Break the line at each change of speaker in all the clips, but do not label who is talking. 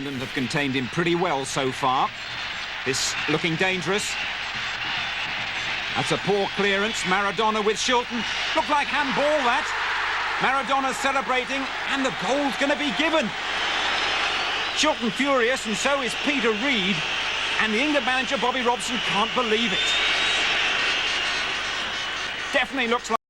England have contained him pretty well so far. This looking dangerous. That's a poor clearance. Maradona with Shilton. Looked like handball, that. Maradona's celebrating, and the goal's going to be given. Shilton furious, and so is Peter Reid. And the England manager, Bobby Robson, can't believe it. Definitely looks like...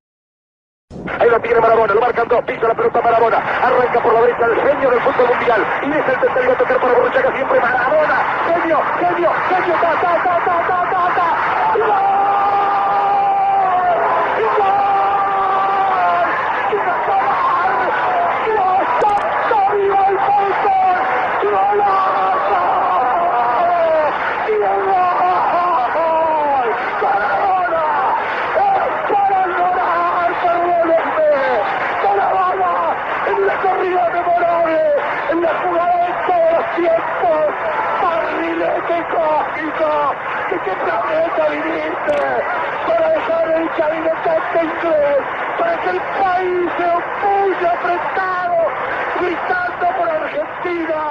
Ahí lo tiene Maradona, lo marcan dos, pisa la pelota Maradona, arranca por la derecha el genio del fútbol mundial, y es el tercero a tocar para Borruchaga siempre Maradona, genio, genio, genio, ta, ta, ta, ta, ta, ta, ta, ¡y gol! ¡Y gol! ¡Y acabar! ¡Dios santo, viva el fútbol! ¡Golazo! ¡Y el gol! ¡Maradona! ¡Es para llorar, perdónenme! ¡Maradona! En la corrida memorable, en la jugada de todos los tiempos, barrilete cósmico, ¿de qué planeta viniste? Para dejar el chavinetante inglés, para que el país se opulle apretado, gritando por Argentina,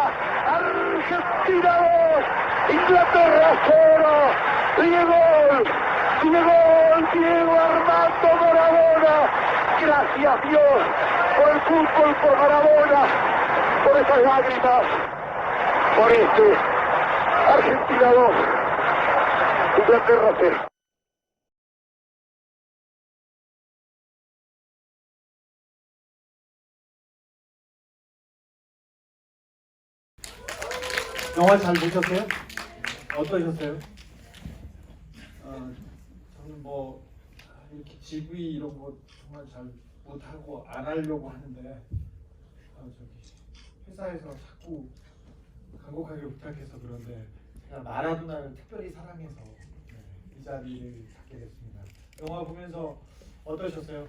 Argentina 2, Inglaterra 0, Diego Armando Maradona, gracias Dios por el fútbol, por Maradona, por esas lágrimas, por Argentina 2, Inglaterra 0.
영화 잘 보셨어요? 어떠셨어요? 저는 뭐 이렇게 GV 이런 거 정말 잘 못하고 안 하려고 하는데 저기 회사에서 자꾸 간곡하게 부탁해서 그런데 제가 마라도나를 특별히 사랑해서 이 자리를 갖게 됐습니다. 영화 보면서 어떠셨어요?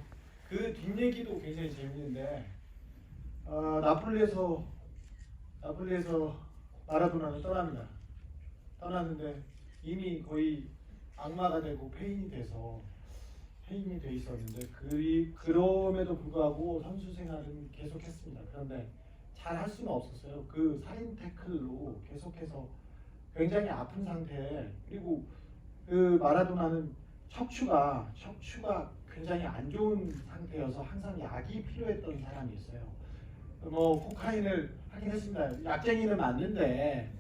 그 뒷얘기도 굉장히 재밌는데 나폴리에서 마라도나는 떠납니다. 떠났는데 이미 거의 악마가 되고 폐인이 돼 있었는데 그럼에도 불구하고 선수 생활은 계속했습니다. 그런데 잘 할 수는 없었어요. 그 살인 태클로 계속해서 굉장히 아픈 상태에, 그리고 그 마라도나는 척추가 굉장히 안 좋은 상태여서 항상 약이 필요했던 사람이었어요. 뭐 코카인을 하긴 했습니다. 약쟁이는 맞는데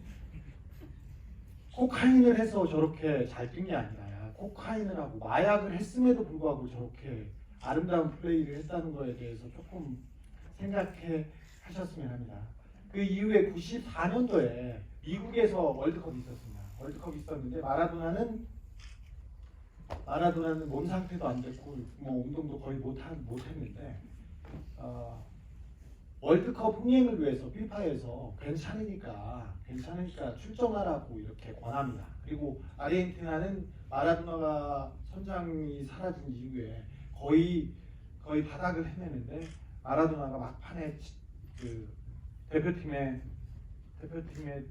코카인을 해서 저렇게 잘 뛴 게 아니라 코카인을 하고 마약을 했음에도 불구하고 저렇게 아름다운 플레이를 했다는 거에 대해서 조금 생각해 하셨으면 합니다. 그 이후에 94년도에 미국에서 월드컵이 있었습니다. 월드컵이 있었는데 마라도나는 몸 상태도 안 됐고 뭐 운동도 거의 못했는데 월드컵 흥행을 위해서 피파에서 괜찮으니까 출전하라고 이렇게 권합니다. 그리고 아르헨티나는 마라도나가 선장이 사라진 이후에 거의 바닥을 헤매는데 마라도나가 막판에 그 대표팀에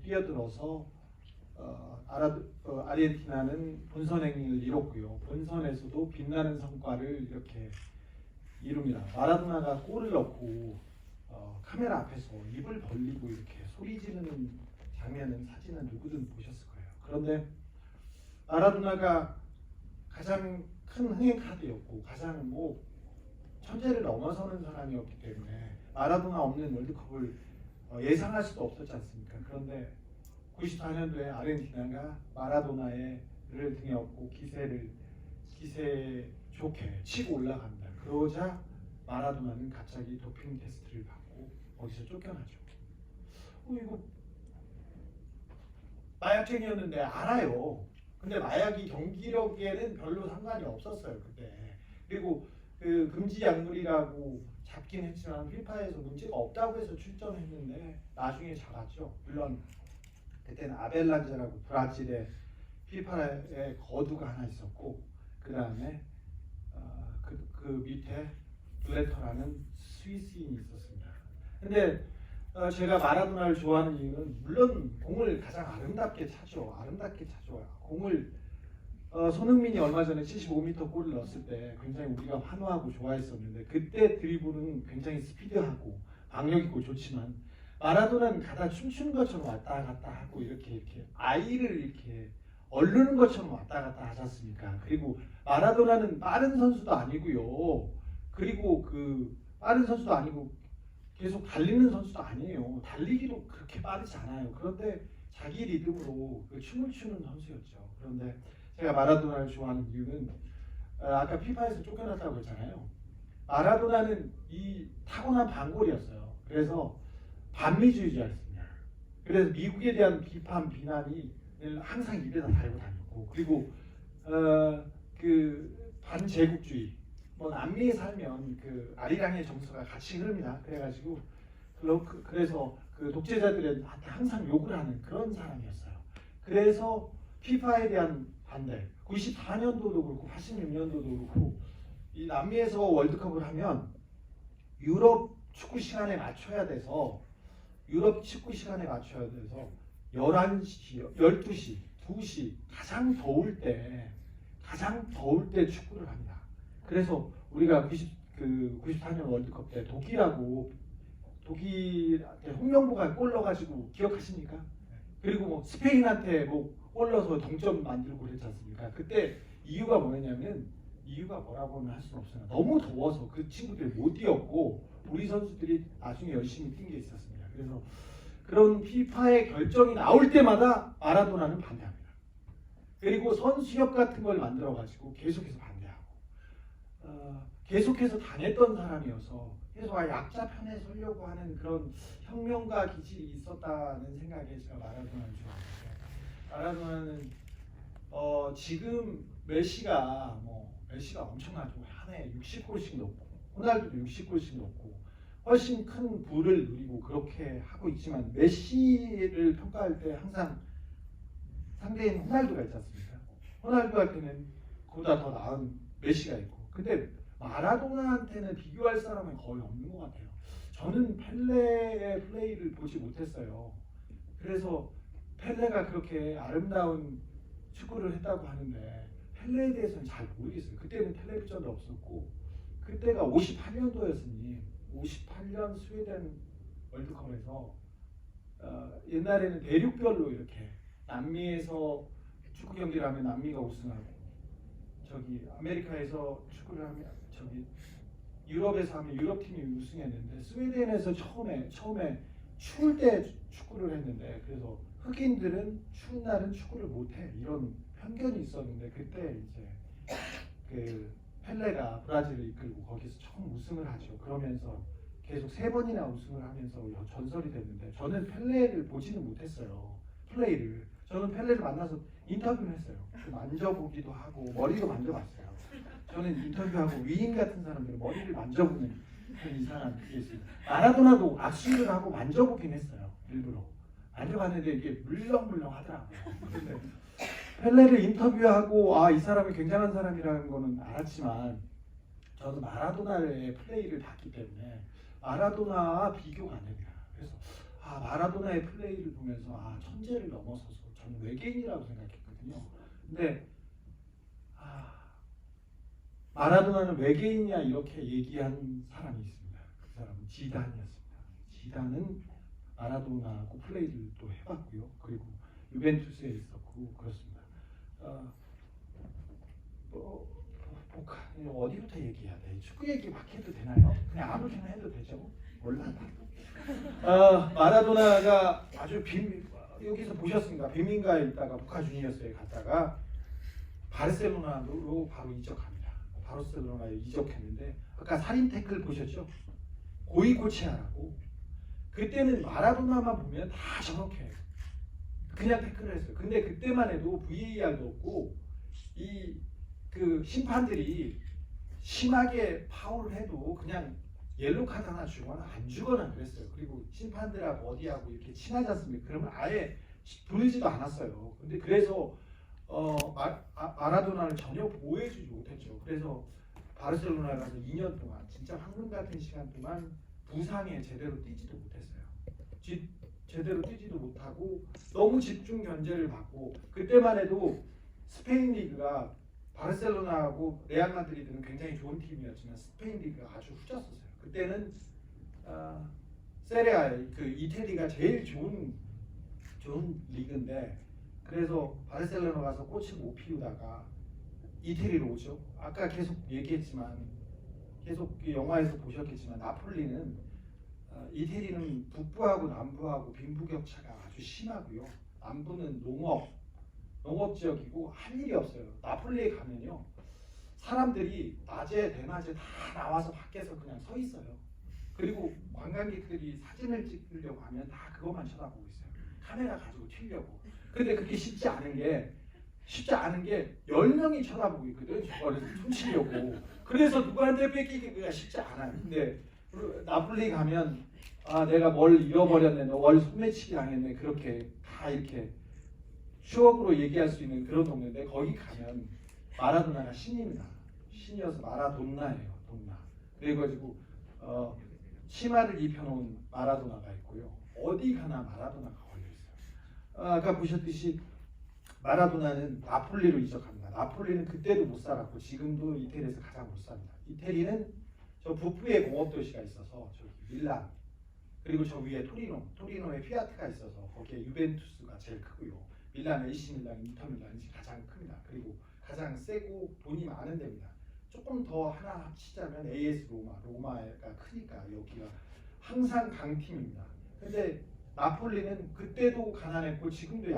뛰어들어서 아르헨티나는 본선 행진을 이뤘고요. 본선에서도 빛나는 성과를 이렇게 이룹니다. 마라도나가 골을 넣고 카메라 앞에서 입을 벌리고 이렇게 소리 지르는 장면은, 사진은 누구든 보셨을 거예요. 그런데 마라도나가 가장 큰 흥행 카드였고 가장 뭐 천재를 넘어서는 사람이었기 때문에 마라도나 없는 월드컵을 예상할 수도 없었지 않습니까? 그런데 94년도에 아르헨티나가 마라도나를 등에 업고 기세 좋게 치고 올라갑니다. 그러자 마라도나는 갑자기 도핑 테스트를 받고 거기서 쫓겨나죠. 이거 마약쟁이였는데 알아요. 근데 마약이 경기력에는 별로 상관이 없었어요 그때. 그리고 그 금지 약물이라고 잡긴 했지만 피파에서 문제가 없다고 해서 출전했는데 나중에 잡았죠. 물론 그때는 아벨란제라고 브라질의 피파의 거두가 하나 있었고 그 다음에 그 밑에 블레터라는 스위스인이 있었습니다. 근데 제가 마라도나를 좋아하는 이유는 물론 공을 가장 아름답게 차죠. 공을 손흥민이 얼마 전에 75m 골을 넣었을 때 굉장히 우리가 환호하고 좋아했었는데 그때 드리블은 굉장히 스피드하고 박력 있고 좋지만 마라도나는 가다 춤추는 것처럼 왔다 갔다 하고 이렇게 아이를 이렇게 얼르는 것처럼 왔다 갔다 하지 않습니까? 그리고 마라도나는 빠른 선수도 아니고요. 그리고 그 빠른 선수도 아니고 계속 달리는 선수도 아니에요. 달리기도 그렇게 빠르지 않아요. 그런데 자기 리듬으로 그 춤을 추는 선수였죠. 그런데 제가 마라도나를 좋아하는 이유는 아까 피파에서 쫓겨났다고 했잖아요. 마라도나는 이 타고난 반골이었어요. 그래서 반미주의자였습니다. 그래서 미국에 대한 비판, 비난이 항상 입에다 달고 다녔고, 그리고 그 반제국주의, 뭐 남미에 살면 그 아리랑의 정서가 같이 흐릅니다. 그래가지고 그래서 그 독재자들한테 항상 욕을 하는 그런 사람이었어요. 그래서 피파에 대한 반대, 94년도도 그렇고 86년도도 그렇고 이 남미에서 월드컵을 하면 유럽 축구 시간에 맞춰야 돼서 11시, 12시, 2시 가장 더울 때 축구를 합니다. 그래서 우리가 94년 월드컵 때 독일한테 홍명보가 골 넣어가지고 기억하십니까? 그리고 뭐 스페인한테 뭐 골 넣어서 동점 만들고 그랬지 않습니까? 그때 이유가 뭐라고는 할 수는 없어요. 너무 더워서 그 친구들이 못 뛰었고 우리 선수들이 나중에 열심히 뛴 게 있었습니다. 그래서 그런 피파의 결정이 나올 때마다 마라도나는 반대합니다. 그리고 선수협 같은 걸 만들어가지고 계속해서 반대하고 계속해서 당했던 사람이어서 계속 약자 편에 서려고 하는 그런 혁명가 기질이 있었다는 생각에 제가 마라도나를 좋아합니다. 마라도나는 지금 메시가 엄청나죠. 한 해 60골씩 넣고 호날두도 60골씩 넣고 훨씬 큰 부를 누리고 그렇게 하고 있지만 메시를 평가할 때 항상 상대인 호날두가 있지 않습니까? 호날두한테는 그보다 더 나은 메시가 있고, 근데 마라도나한테는 비교할 사람은 거의 없는 것 같아요. 저는 펠레의 플레이를 보지 못했어요. 그래서 펠레가 그렇게 아름다운 축구를 했다고 하는데 펠레에 대해서는 잘 모르겠어요. 그때는 텔레비전도 없었고 그때가 58년도였으니 58년 스웨덴 월드컵에서 옛날에는 대륙별로 이렇게 남미에서 축구 경기를 하면 남미가 우승하고 아메리카에서 축구를 하면 유럽에서 하면 유럽 팀이 우승했는데 스웨덴에서 처음에 추울 때 축구를 했는데 그래서 흑인들은 추운 날은 축구를 못해 이런 편견이 있었는데 그때 이제 그 펠레가 브라질을 이끌고 거기서 처음 우승을 하죠. 그러면서 계속 3번이나 우승을 하면서 전설이 됐는데 저는 펠레를 보지는 못했어요. 플레이를. 저는 펠레를 만나서 인터뷰를 했어요. 만져보기도 하고 머리도 만져봤어요. 저는 인터뷰하고 위인 같은 사람들은 머리를 만져보는 그런 이상한 게 있어요. 마라도나도 악수를 하고 만져보긴 했어요. 일부러. 만져봤는데 이게 물렁물렁 하더라고요. 근데 펠레를 인터뷰하고 이 사람이 굉장한 사람이라는 거는 알았지만 저도 마라도나의 플레이를 봤기 때문에 마라도나와 비교가 안 됩니다. 그래서 마라도나의 플레이를 보면서 천재를 넘어서서 저는 외계인이라고 생각했거든요. 근데 마라도나는 외계인이야 이렇게 얘기한 사람이 있습니다. 그 사람은 지단이었습니다. 지단은 마라도나하고 플레이를 또 해봤고요. 그리고 유벤투스에 있었고 그렇습니다. 어디부터 얘기해야 돼? 축구 얘기 막 해도 되나요? 그냥 아무렇게나 해도 되죠? 몰라. 마라도나가 아주 여기서 보셨습니까? 빈민가에 있다가 보카 주니어스에 갔다가 바르셀로나로 바로 이적합니다. 바르셀로나에 이적했는데 아까 살인 태클 보셨죠? 고이코체아라고. 그때는 마라도나만 보면 다 저렇게 그냥 태클을 했어요. 근데 그때만 해도 VAR도 없고 그 심판들이 심하게 파울을 해도 그냥 옐로 카드 하나 주거나 안 주거나 그랬어요. 그리고 심판들하고 어디하고 이렇게 친하지 않습니까? 그러면 아예 부르지도 않았어요. 근데 그래서 마라도나를 전혀 보호해주지 못했죠. 그래서 바르셀로나에 가서 2년 동안 진짜 황금 같은 시간 동안 부상에 제대로 뛰지도 못했어요. 제대로 뛰지도 못하고 너무 집중 견제를 받고 그때만 해도 스페인 리그가 바르셀로나하고 레알 마드리드는 굉장히 좋은 팀이었지만 스페인 리그가 아주 후졌었어요. 그때는 세리아 그 이태리가 제일 좋은 리그인데 그래서 바르셀로나 가서 꽃을 못 피우다가 이태리로 오죠. 아까 계속 얘기했지만 계속 영화에서 보셨겠지만 나폴리는 이태리는 북부하고 남부하고 빈부격차가 아주 심하고요. 남부는 농업 지역이고 할 일이 없어요. 나폴리에 가면요. 사람들이 낮에 대낮에 다 나와서 밖에서 그냥 서 있어요. 그리고 관광객들이 사진을 찍으려고 하면 다 그것만 쳐다보고 있어요. 카메라 가지고 튀려고. 근데 그게 쉽지 않은 게 10명이 쳐다보고 있거든. 저거를 훔치려고. 그래서 누구한테 뺏기기가 쉽지 않아요. 근데 나폴리 가면 내가 뭘 잃어버렸네, 뭘 소매치기 당했네, 그렇게 다 이렇게 추억으로 얘기할 수 있는 그런 동네인데 거기 가면 마라도나가 신입니다. 신이어서 마라돈나예요. 돈나. 그래가지고 치마를 입혀놓은 마라도나가 있고요. 어디 가나 마라도나가 걸려있어요. 아까 보셨듯이 마라도나는 나폴리로 이적합니다. 나폴리는 그때도 못 살았고 지금도 이태리에서 가장 못 삽니다. 이태리는 저 북부에 공업도시가 있어서 저기 밀란 그리고 저 위에 토리노에 피아트가 있어서 거기에 유벤투스가 제일 크고요. 밀란, AC 밀란, 인터 밀란이 가장 큽니다. 그리고 가장 세고 돈이 많은 데입니다. 조금 더 하나 합치자면 AS 로마가 크니까 여기가 항상 강팀입니다. 근데 나폴리는 그때도 가난했고 지금도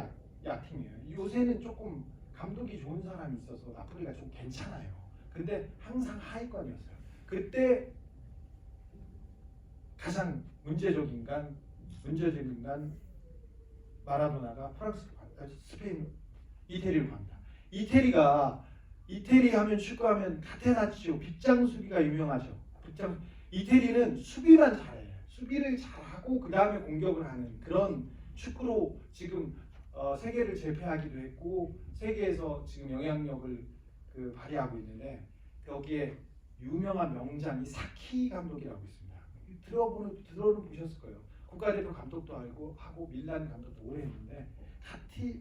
약팀이에요. 요새는 조금 감독이 좋은 사람이 있어서 나폴리가 좀 괜찮아요. 근데 항상 하위권이었어요. 그때 가장 문제적인 인간 마라도나가 이태리로 갑니다. 이태리 하면 축구하면 카테나치오 빗장 수비가 유명하죠. 이태리는 수비만 잘해요. 수비를 잘하고 그 다음에 공격을 하는 그런 축구로 지금 세계를 제패하기도 했고 세계에서 지금 영향력을 발휘하고 있는데 여기에 유명한 명장이 사키 감독이라고 있습니다. 들어는 보셨을 거예요. 국가대표 감독도 하고 밀란 감독도 오래 했는데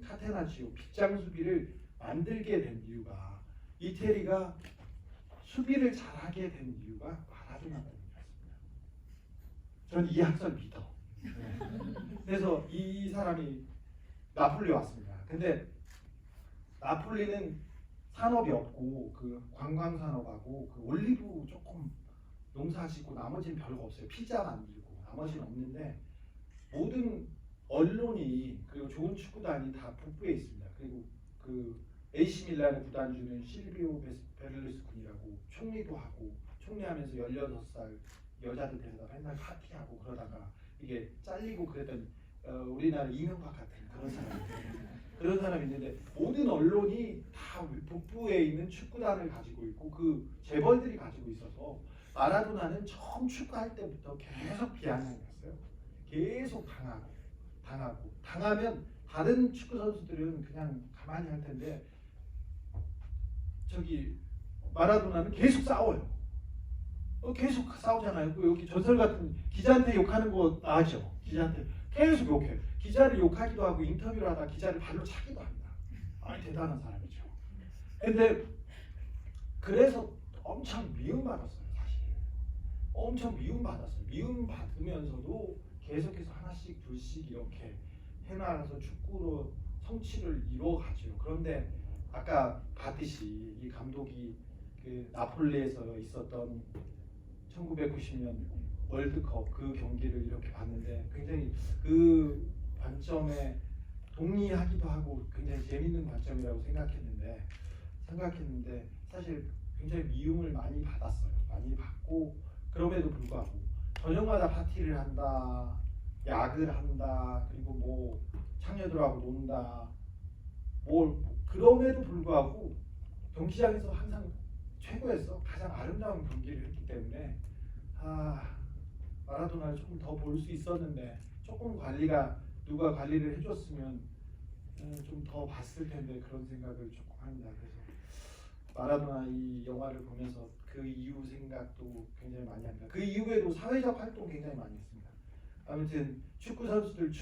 카테나치오 빗장 수비를 만들게 된 이유가 이태리가 수비를 잘하게 된 이유가 마라도나 때문이었습니다. 저는 이 학설 믿어. 그래서 이 사람이 나폴리 왔습니다. 근데 나폴리는 산업이 없고 그 관광 산업하고 그 올리브 조금 농사짓고 나머지는 별거 없어요. 피자 만들고 나머지는 없는데 모든 언론이 그리고 좋은 축구단이 다 북부에 있습니다. 그리고 그 AC 밀란의 구단주는 실비오 베를루스코니라고 총리도 하고 총리하면서 16살 여자들 데려다 맨날 파티하고 그러다가 이게 잘리고 그랬던 우리나라 이명박 같은 그런 사람이 있는데 모든 언론이 다 북부에 있는 축구단을 가지고 있고 그 재벌들이 가지고 있어서 마라도나는 처음 축구할 때부터 계속 비아냥이었어요. 계속 당하면 다른 축구 선수들은 그냥 가만히 할 텐데 저기 마라도나는 계속 싸워요. 계속 싸우잖아요. 여기 전설 같은 기자한테 욕하는 거 나죠. 기자한테 계속 욕해요. 기자를 욕하기도 하고 인터뷰를 하다 기자를 발로 차기도 합니다. 대단한 사람이죠. 근데 그래서 엄청 미움받았어요. 사실 엄청 미움받았어요. 미움받으면서도 계속해서 하나씩 둘씩 이렇게 해나가서 축구로 성취를 이루어가죠. 그런데 아까 봤듯이 이 감독이 그 나폴리에서 있었던 1990년 월드컵 그 경기를 이렇게 봤는데 굉장히 그 관점에 동의하기도 하고 굉장히 재밌는 관점이라고 생각했는데 사실 굉장히 미움을 많이 받았어요. 많이 받고 그럼에도 불구하고 저녁마다 파티를 한다, 약을 한다, 그리고 뭐 창녀들하고 논다, 그럼에도 불구하고 경기장에서 항상 최고였어. 가장 아름다운 경기를 했기 때문에 마라도나를 조금 더 볼 수 있었는데 조금 누가 관리를 해줬으면 좀 더 봤을 텐데 그런 생각을 조금 합니다. 그래서 마라도나 이 영화를 보면서 그 이후 생각도 굉장히 많이 합니다. 그 이후에도 사회적 활동 굉장히 많이 했습니다. 아무튼 축구 선수들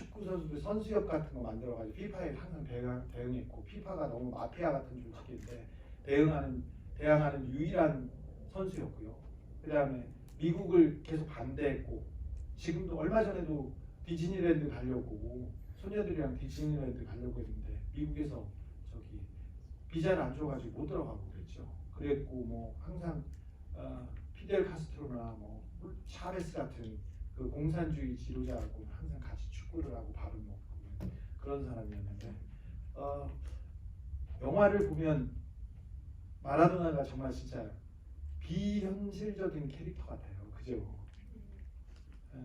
선수협 같은 거 만들어가지고 피파에 항상 대응했고 피파가 너무 마피아 같은 조직인데 대항하는 유일한 선수였고요. 그 다음에 미국을 계속 반대했고 지금도 얼마 전에도 디즈니랜드 가려고 소녀들이랑 디즈니랜드 가려고 했는데 미국에서 저기 비자를 안 줘가지고 못 들어가고 그랬죠. 그랬고 뭐 항상 피델 카스트로나 뭐 차베스 같은 그 공산주의 지도자하고 항상 같이 축구를 하고 밥을 먹고 그런 사람이었는데 영화를 보면 마라도나가 정말 진짜 비현실적인 캐릭터 같아요. 그죠?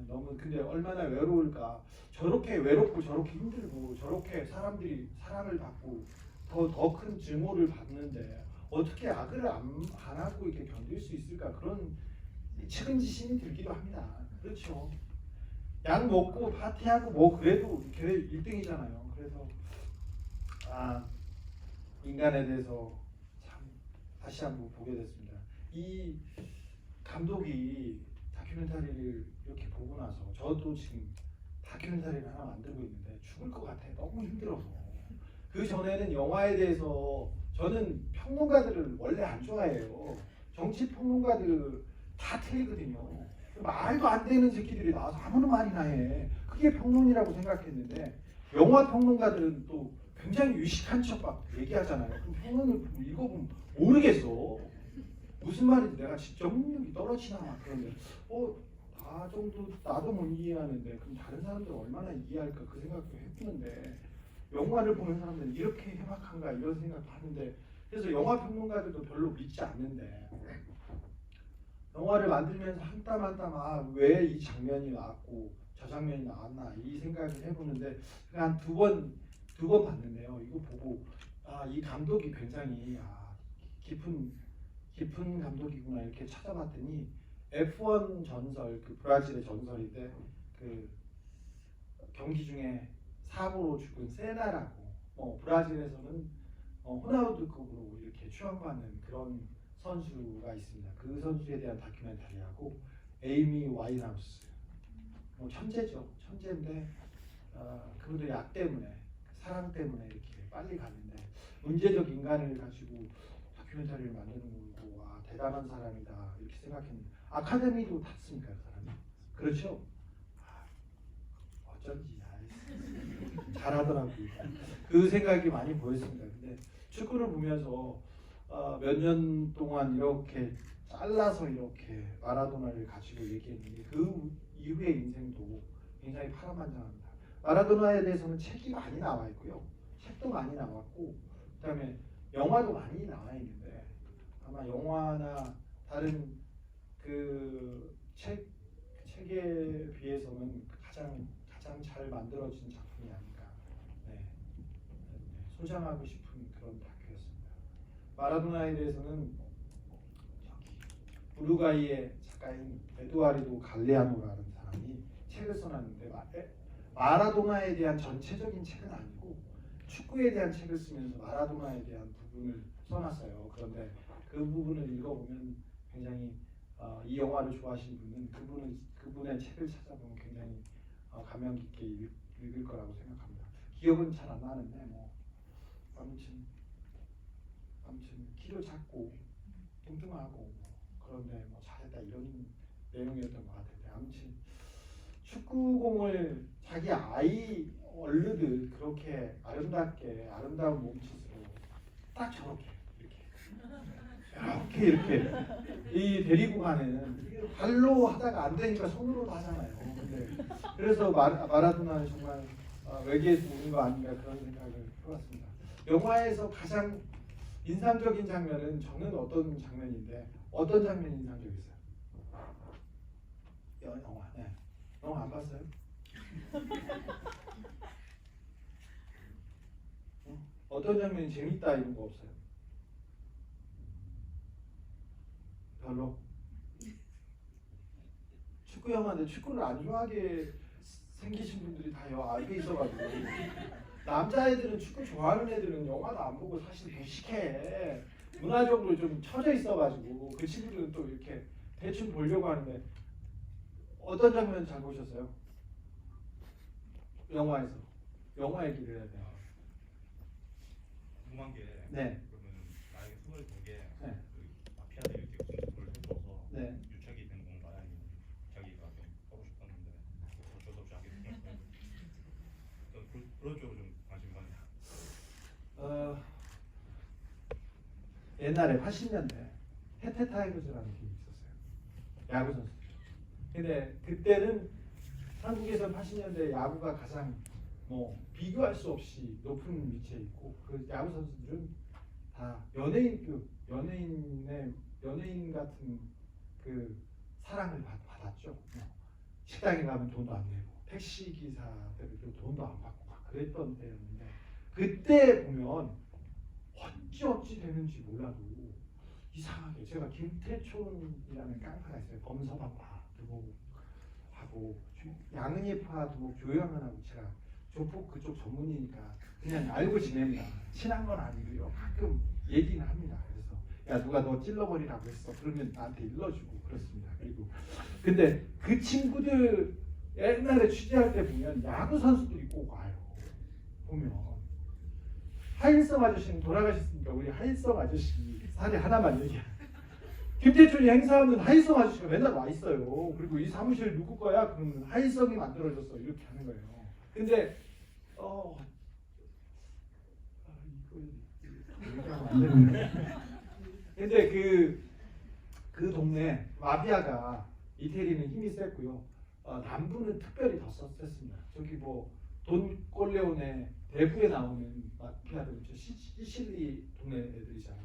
너무 근데 얼마나 외로울까. 저렇게 외롭고 저렇게 힘들고 저렇게 사람들이 사랑을 받고 더 큰 증오를 받는데 어떻게 악을 안 하고 이렇게 견딜 수 있을까. 그런 측은지심이 들기도 합니다. 그렇죠. 약 먹고 파티하고 뭐 그래도 걔 1등이잖아요. 그래서 인간에 대해서 참 다시 한번 보게 됐습니다. 이 감독이 다큐멘터리를 이렇게 보고 나서 저도 지금 다큐멘터리를 하나 만들고 있는데 죽을 것 같아. 너무 힘들어서. 그 전에는 영화에 대해서 저는 평론가들을 원래 안 좋아해요. 정치 평론가들 다 틀리거든요. 말도 안 되는 새끼들이 나와서 아무나 말이나 해. 그게 평론이라고 생각했는데 영화 평론가들은 또 굉장히 유식한 척 막 얘기하잖아요. 그럼 평론을 읽어보면 모르겠어. 무슨 말인지 내가 직접 능력이 떨어지나 막 그런데 다 정도 나도 못 이해하는데 그럼 다른 사람들 얼마나 이해할까 그 생각도 해보는데 영화를 보는 사람들은 이렇게 해박한가 이런 생각도 하는데 그래서 영화 평론가들도 별로 믿지 않는데 영화를 만들면서 한 땀 한 땀 왜 이 장면이 나왔고 저 장면이 나왔나 이 생각을 해보는데 한 두 번 봤는데요. 이거 보고 이 감독이 굉장히 깊은 감독이구나 이렇게 찾아봤더니 F1 전설 그 브라질의 전설인데 그 경기 중에 사고로 죽은 세나라고 브라질에서는 호나우두급으로 이렇게 추앙받는 그런 선수가 있습니다. 그 선수에 대한 다큐멘터리하고 에이미 와인하우스 천재죠. 천재인데 그분의 약 때문에 사랑 때문에 이렇게 빨리 갔는데 문제적 인간을 가지고 다큐멘터리를 만드는 거고 대단한 사람이다 이렇게 생각했는데 아카데미도 탔습니까 그 사람이? 그렇죠? 어쩐지 잘하더라고요. 그 생각이 많이 보였습니다. 근데 축구를 보면서 몇 년 동안 이렇게 잘라서 이렇게 마라도나를 가지고 얘기했는데 그 이후의 인생도 굉장히 파란만장합니다. 마라도나에 대해서는 책이 많이 나와 있고요. 책도 많이 나왔고 그다음에 영화도 많이 나와 있는데 아마 영화나 다른 그 책에 비해서는 가장 잘 만들어진 작품이 아닌가 소장하고 싶은 그런 다큐였습니다. 마라도나에 대해서는 우루과이의 작가인 에두아르도 갈레아노라는 사람이 책을 써놨는데 마라도나에 대한 전체적인 책은 아니고 축구에 대한 책을 쓰면서 마라도나에 대한 부분을 써놨어요. 그런데 그 부분을 읽어보면 굉장히 이 영화를 좋아하시는 분은 그분의 책을 찾아보면 굉장히 감명 깊게 읽을 거라고 생각합니다. 기억은 잘 안 나는데 아무튼 키도 작고 뚱뚱하고 그런데 잘했다 이런 내용이었던 것 같은데 아무튼 축구공을 자기 아이 얼르듯 그렇게 아름다운 몸짓으로 딱 저렇게 이렇게 이 데리고 가는 발로 하다가 안 되니까 손으로도 하잖아요. 근데 그래서 마라도나는 정말 외계에서 오는 거 아닌가 그런 생각을 해봤습니다. 영화에서 가장 인상적인 장면은 저는 어떤 장면인데 어떤 장면이 인상적이었어요? 영화. 네. 영화 안 봤어요? 어떤 장면이 재밌다 이런 거 없어요? 별로? 축구 영화인데 축구를 안 좋아하게 생기신 분들이 다 앞에 있어가지고 남자애들은 축구 좋아하는 애들은 영화도 안 보고 사실 무식해 문화적으로 좀 처져 있어가지고 그 친구들은 또 이렇게 대충 보려고 하는데 어떤 장면 잘 보셨어요? 영화에서 영화 얘기를 해야 돼요.
궁금한 게
네.
그러면 만약에 손을 댄게
네.
마피아들이 이렇게 공격을 해줘서
네.
유착이 된 건가요? 아니면 자기가 좀 하고 싶었는데
옛날에 80년대 해태 타이거즈라는 팀이 있었어요. 야구 선수. 근데 그때는 한국에서 80년대 야구가 가장 뭐 비교할 수 없이 높은 위치에 있고 그 야구 선수들은 다 연예인 같은 그 사랑을 받았죠. 식당에 가면 돈도 안 내고 택시 기사들도 돈도 안 받고 막 그랬던 때였는데 그때 보면 어찌 되는지 몰라도 이상하게 제가 김태촌이라는 깡파가 있어요. 범서방파 두목하고 양은예파 두목 조영은하고 제가 조폭 그쪽 전문이니까 그냥 알고 지냅니다. 친한 건 아니고요. 가끔 얘기는 합니다. 그래서 야 누가 너 찔러버리라고 했어. 그러면 나한테 일러주고 그렇습니다. 그리고 근데 그 친구들 옛날에 취재할 때 보면 야구 선수들이 꼭 와요. 보면 하일성 아저씨는 돌아가셨으니까 우리 하일성 아저씨 사례 하나만 얘기해. 김태춘이 행사하는 하일성 아저씨가 맨날 와 있어요. 그리고 이 사무실 누구 거야? 그러면 하일성이 만들어줬어. 이렇게 하는 거예요. 근데 근데 그 동네 마피아가 이태리는 힘이 셌고요. 남부는 특별히 더 셌습니다. 저기 뭐 돈꼴레오네 대부에 나오는 마피아들 시실리 동네 애들이잖아요.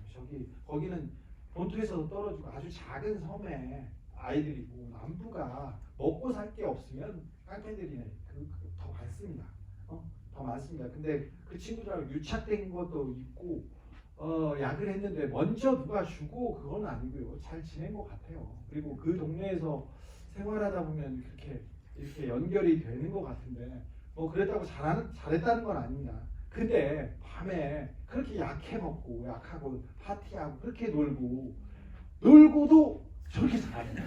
거기는 본토에서도 떨어지고 아주 작은 섬에 아이들이고 남부가 먹고 살 게 없으면 깡패들이 더 많습니다. 더 많습니다. 근데 그 친구들하고 유착된 것도 있고 약을 했는데 먼저 누가 주고 그건 아니고요. 잘 지낸 것 같아요. 그리고 그 동네에서 생활하다 보면 이렇게 연결이 되는 것 같은데 뭐 그랬다고 잘했다는 건 아닙니다. 근데 밤에 그렇게 약해 먹고 약하고 파티하고 그렇게 놀고도 저렇게 잘합니다.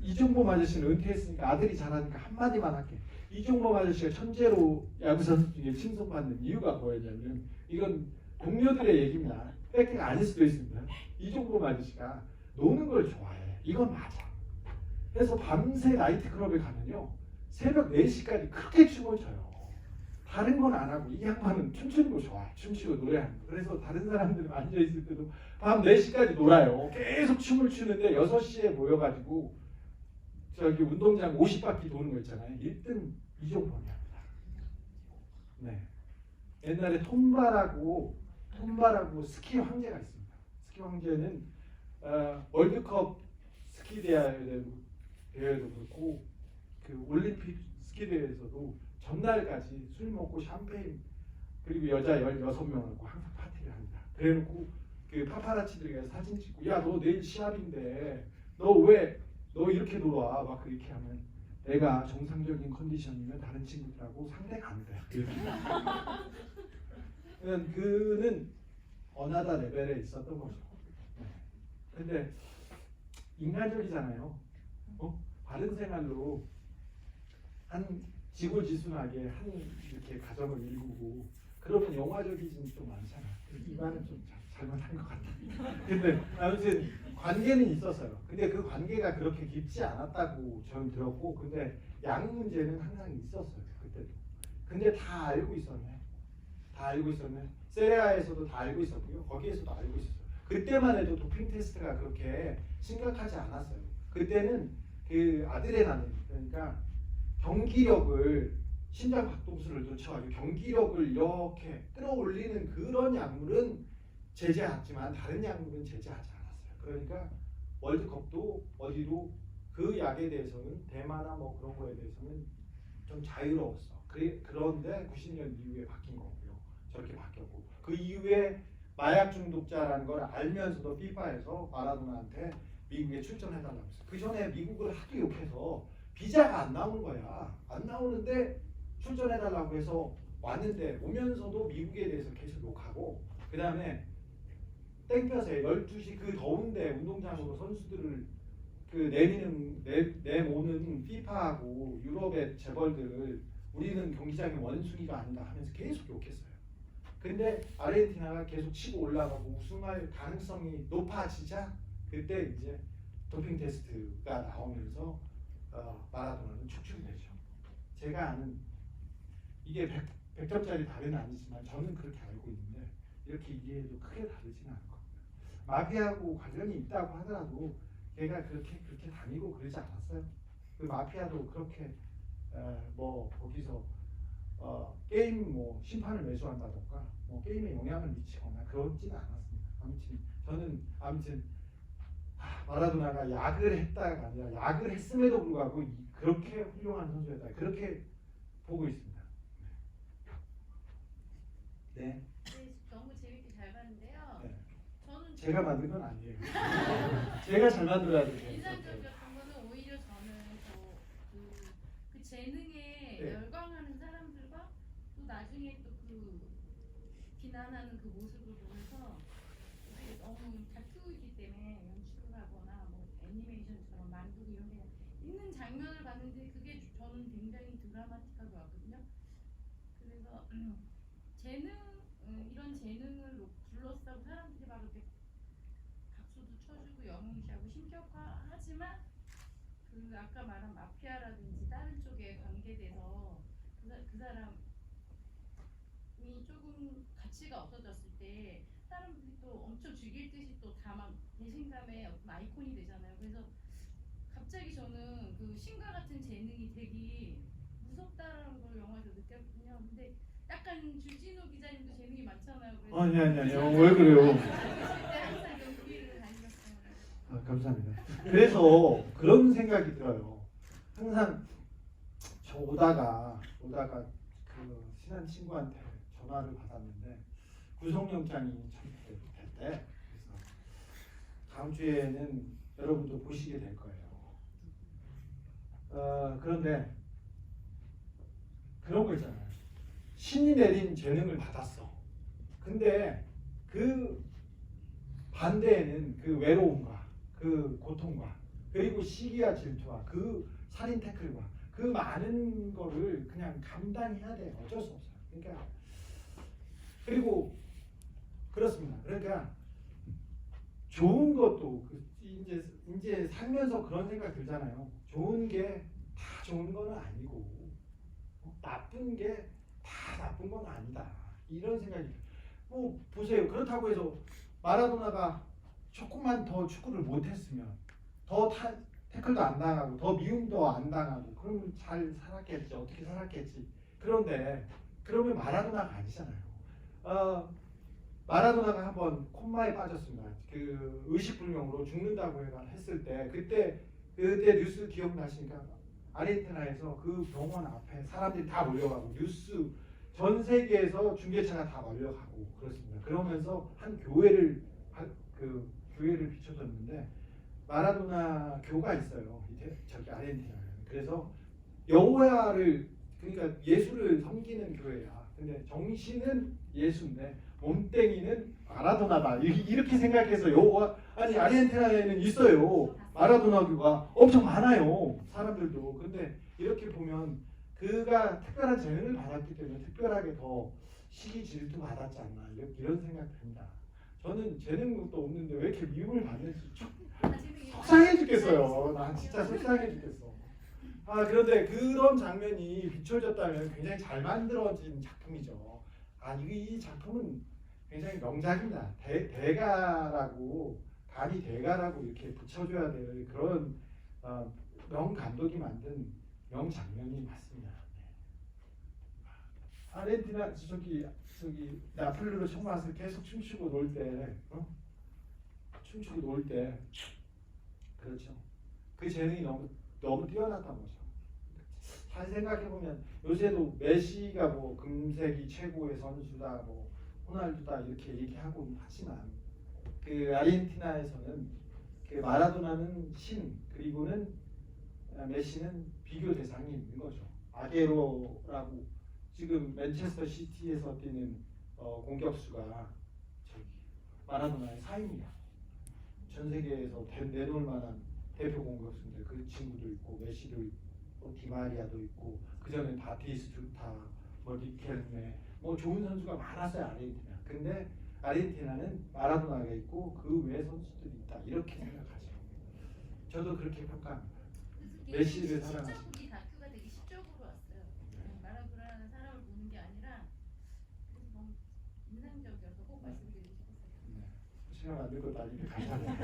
이종범 아저씨는 은퇴했으니까 아들이 잘하니까 한마디만 할게. 이종범 아저씨가 천재로 야구 선수 중에 칭송받는 이유가 뭐였냐면 이건 동료들의 얘기입니다. 팩트가 아닐 수도 있습니다. 이종범 아저씨가 노는 걸 좋아해. 이건 맞아. 그래서 밤새 나이트클럽에 가면요. 새벽 4시까지 그렇게 춤을 춰요. 다른 건 안 하고 이 양반은 춤추는 거 좋아해. 춤추고 노래하는 거. 그래서 다른 사람들은 앉아있을 때도 밤 4시까지 놀아요. 계속 춤을 추는데 6시에 모여가지고 저기 운동장 50바퀴 도는 거 있잖아요. 1등 이종범이 합니다. 네. 옛날에 톰바라고 스키 황제가 있습니다. 스키 황제는 월드컵 스키 대회도 그렇고 그 올림픽 스키 대회에서도 전날까지 술 먹고 샴페인 그리고 여자 16명하고 항상 파티를 합니다. 그래놓고 그 파파라치들이 가서 사진 찍고 야 너 내일 시합인데 너 이렇게 놀아 막 그렇게 하면 내가 정상적인 컨디션이면 다른 친구들하고 상대가 안 돼. 그는 어나다 레벨에 있었던 거죠. 근데 인간적이잖아요. 바른 생활로 한 지고지순하게 이렇게 가정을 이루고 그러면 영화적이진 좀 많잖아. 이 말은 좀 잘못한 것 같아. 근데 아무튼 관계는 있었어요. 근데 그 관계가 그렇게 깊지 않았다고 저는 들었고, 근데 양 문제는 항상 있었어요. 그때도. 근데 다 알고 있었네. 세레아에서도 다 알고 있었고요. 거기에서도 알고 있었어요. 그때만 해도 도핑 테스트가 그렇게 심각하지 않았어요. 그때는 그 아드레날린, 그러니까 경기력을 심장 박동수를 늦춰가지고 경기력을 이렇게 끌어올리는 그런 약물은 제재했지만 다른 약물은 제재하지 않았어요. 그러니까 월드컵도 어디도 그 약에 대해서는 대마나 뭐 그런 거에 대해서는 좀 자유로웠어. 그런데 90년 이후에 바뀐 거고요. 저렇게 바뀌었고 그 이후에 마약 중독자라는 걸 알면서도 피파에서 마라도나한테 미국에 출전해달라고 했어요. 그 전에 미국을 하도 욕해서 비자가 안 나오는 거야. 안 나오는데 출전해달라고 해서 왔는데 오면서도 미국에 대해서 계속 욕하고 그 다음에 땡볕에 12시 그 더운데 운동장으로 선수들을 내모는 피파하고 유럽의 재벌들 우리는 경기장의 원숭이가 아니다 하면서 계속 욕했어요. 근데 아르헨티나가 계속 치고 올라가고 우승할 가능성이 높아지자 그때 이제 도핑 테스트가 나오면서 마라도나는 축출되죠. 제가 아는 이게 100점짜리 답은 아니지만 저는 그렇게 알고 있는데 이렇게 이해해도 크게 다르지는 않을 겁니다. 마피아하고 관련이 있다고 하더라도 걔가 그렇게 다니고 그러지 않았어요. 그 마피아도 그렇게 뭐 거기서 게임 뭐 심판을 매수한다던가 뭐 게임에 영향을 미치거나 그러지는 않았습니다. 아무튼 마라도나가 약을 했다가 아니라 약을 했음에도 불구하고 그렇게 훌륭한 선수였다. 그렇게 보고 있습니다. 네.
네, 너무 재밌게 잘 봤는데요.
네.
저는
제가 만든 건 아니에요. 제가 잘 만들어야 돼요.
인상적이었던 거는 오히려 저는 그 재능에
네.
열광하는 사람들과 또 나중에 또 그 비난하는 그 모습을 보면서 이게 너무 다큐이기 때문에 연출을 하거나 뭐 애니메이션처럼 만들고 이런 게 있는 장면을 봤는데 그게 저는 굉장히 드라마틱하게 왔거든요. 그래서 재능 이런 재능을 불렀다고 사람들이 막 이렇게 박수도 쳐주고 영웅시하고 신격화하지만 그 아까 말한 마피아라든지 다른 쪽의 관계돼서 그 사람이 조금 가치가 없어졌을 때 사람들이 또 엄청 죽일 듯이 또 다만 배신감의 어떤 아이콘이 되잖아요. 그래서 갑자기 저는 그 신과 같은 재능이 되게 무섭다라는 걸 영화에서 느꼈거든요. 근데 약간 주진우 기자님도 재능이 많잖아요. 그래서
아니 왜 그래요?
항상 연기를 다니셨어요.
감사합니다. 그래서 그런 생각이 들어요. 항상 저 오다가 그 친한 친구한테 전화를 받았는데 구속영장이 청구될 때 그래서 다음 주에는 여러분도 보시게 될 거예요. 그런데 그런 거 있잖아요. 신이 내린 재능을 받았어. 근데 그 반대에는 그 외로움과 그 고통과 그리고 시기와 질투와 그 살인 태클과 그 많은 거를 그냥 감당해야 돼. 어쩔 수 없어요. 그러니까 그리고 그렇습니다. 그러니까 좋은 것도 이제 살면서 그런 생각 들잖아요. 좋은 게 다 좋은 건 아니고 나쁜 게 다 나쁜 건 아니다. 이런 생각이 들어요. 뭐 보세요. 그렇다고 해서 마라도나가 조금만 더 축구를 못했으면 더 태클도 안 당하고 더 미움도 안 당하고 그러면 잘 살았겠지. 어떻게 살았겠지. 그런데 그러면 마라도나가 아니잖아요. 마라도나가 한번 콤마에 빠졌습니다. 그 의식불명으로 죽는다고 했을 때 그때 뉴스 기억나십니까? 아르헨티나에서 그 병원 앞에 사람들이 다 몰려가고 뉴스 전 세계에서 중계차가 다 몰려가고 그렇습니다. 그러면서 한 교회를 비춰줬는데 마라도나 교가 있어요. 저기 아르헨티나에. 그래서 여호와를 그러니까 예수를 섬기는 교회야. 근데 정신은 예수인데 몸뚱이는 마라도나다. 이렇게 생각해서 아르헨티나에는 있어요. 마라도나 교가 엄청 많아요. 사람들도. 근데 이렇게 보면 그가 특별한 재능을 받았기 때문에 특별하게 더 시기 질투 받았지 않나 이런 생각 듭니다. 저는 재능도 없는데 왜 이렇게 미움을 받는지 속상해 죽겠어요. 난 진짜 속상해 죽겠어. 그런데 그런 장면이 비춰졌다면 굉장히 잘 만들어진 작품이죠. 이 작품은 굉장히 명작입니다. 감히 대가라고 이렇게 붙여줘야 될 그런 명 감독이 만든 명 장면이 맞습니다. 아르헨티나 저기 나폴리로 처음 와서 계속 춤추고 놀 때, 그렇죠. 그 재능이 너무 뛰어났던 거죠. 잘 생각해 보면 요새도 메시가 뭐 금세기 최고의 선수다, 뭐 호날두다 이렇게 얘기하고 하지만 그 아르헨티나에서는 그 마라도나는 신 그리고는 메시는 비교 대상이 있는 거죠. 아게로라고 지금 맨체스터 시티에서 뛰는 공격수가 마라도나의 사인이야. 전 세계에서 내놓을 만한 대표 공격수인데 그 친구도 있고 메시도 있고 디마리아도 있고 그 전에 바티스투타, 리켈메 좋은 선수가 많았어요 아르헨티나. 근데 아르헨티나는 마라도나가 있고 그 외 선수들이 있다 이렇게 생각하죠. 저도 그렇게 평가합니다. 메시를 사랑하시는.
이 다큐가 되게 시적으로 왔어요. 마라도나라는 사람을 보는 게 아니라 그래서 너무 인상적이어서 꼭 말씀.
시간 만들 것도 아닌데 감사합니다.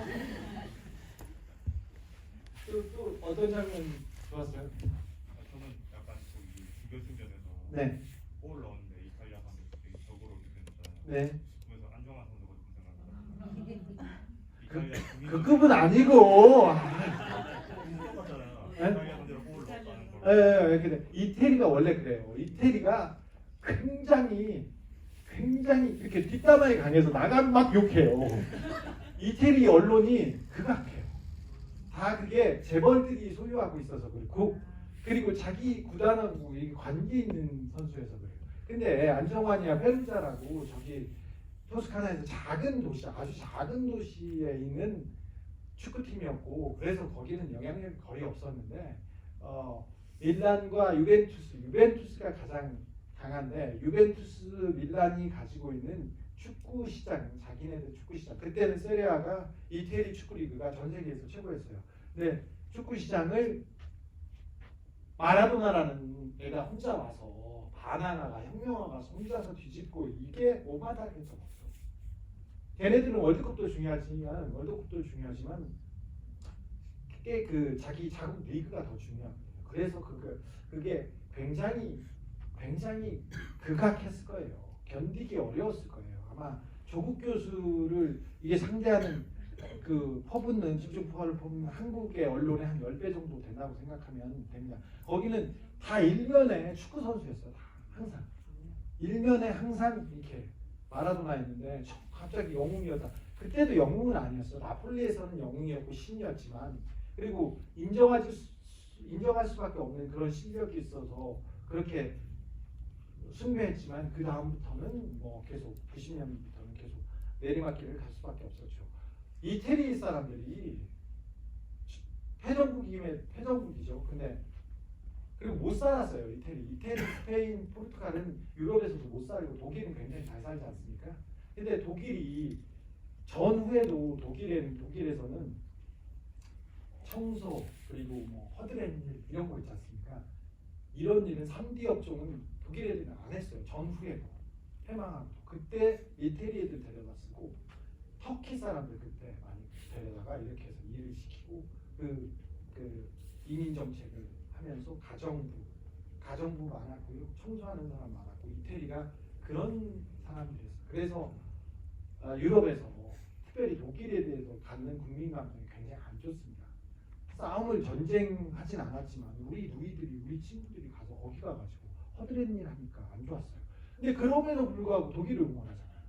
또 어떤 장면 좋았어요?
저는 약간 저기 준결승전에서
네.
골 넣었는데 이탈리아 감독이 되게 적으로 느껴졌잖아요.
네.
그래서 안정환 선수가 좀 생각나요. 이탈리아
그 급은 아니고.
똑같잖아요.
네?
이탈리아 상대로 골을 넣었다는 걸.
근데 이태리가 원래 그래요. 이태리가 굉장히 이렇게 뒷담화에 강해서 나가면 막 욕해요. 이태리 언론이 극악해요. 다 그게 재벌들이 소유하고 있어서 그렇고, 그리고 자기 구단하고 관계 있는 선수여서 그래요. 근데 안정환이야 페루자라고 저기 토스카나에서 작은 도시, 아주 작은 도시에 있는 축구팀이었고, 그래서 거기는 영향력이 거의 없었는데, 밀란과 유벤투스가 가장 강한데, 유벤투스 밀란이 가지고 있는 축구 시장, 자기네들 축구 시장, 그때는 세리아가 이태리 축구 리그가 전 세계에서 최고였어요. 근데 축구 시장을 마라도나라는 애가 혼자 와서 바나나가 혁명화가 혼자서 뒤집고, 이게 오바다를 좀 없어. 걔네들은 월드컵도 중요하지만 꽤 그 자기 자국 리그가 더 중요합니다. 그래서 그게 굉장히 극악했을 거예요. 견디기 어려웠을 거예요. 아마 조국 교수를 이게 상대하는 그 퍼붓는 집중포화를 퍼붓는 한국의 언론의 한 10배 정도 된다고 생각하면 됩니다. 거기는 다 일면에 축구 선수였어요. 다 항상 일면에 항상 이렇게 마라도나였는데 갑자기 영웅이었다. 그때도 영웅은 아니었어. 나폴리에서는 영웅이었고 신이었지만, 그리고 인정할 수밖에 없는 그런 실력이 있어서 그렇게 승리했지만, 그 다음부터는 뭐 계속 90년부터는 계속 내리막길을 갈 수밖에 없었죠. 이태리 사람들이 패전국이죠. 근데 그리고 못 살았어요. 이태리, 스페인, 포르투갈은 유럽에서도 못 살고, 독일은 굉장히 잘 살지 않습니까? 근데 독일이 전후에도 독일에서는 청소, 그리고 뭐 허드렛 일 이런 거 있지 않습니까? 이런 일은 3D 업종은 독일 애들은 안 했어요. 전후에도 패망하고. 그때 이태리 애들 데려다 쓰고, 터키 사람들 그때 많이 데려다가 이렇게 해서 일을 시키고, 그 이민 정책을 하면서 가정부 많았고요, 청소하는 사람 많았고, 이태리가 그런 사람들이었어요. 그래서 유럽에서 특별히 독일에 대해서 갖는 국민 감정이 굉장히 안 좋습니다. 싸움을 전쟁하진 않았지만 우리 친구들이 가서 거기 가가지고 허드렛 일 하니까 안 좋았어요. 근데 그럼에도 불구하고 독일을 응원하잖아요.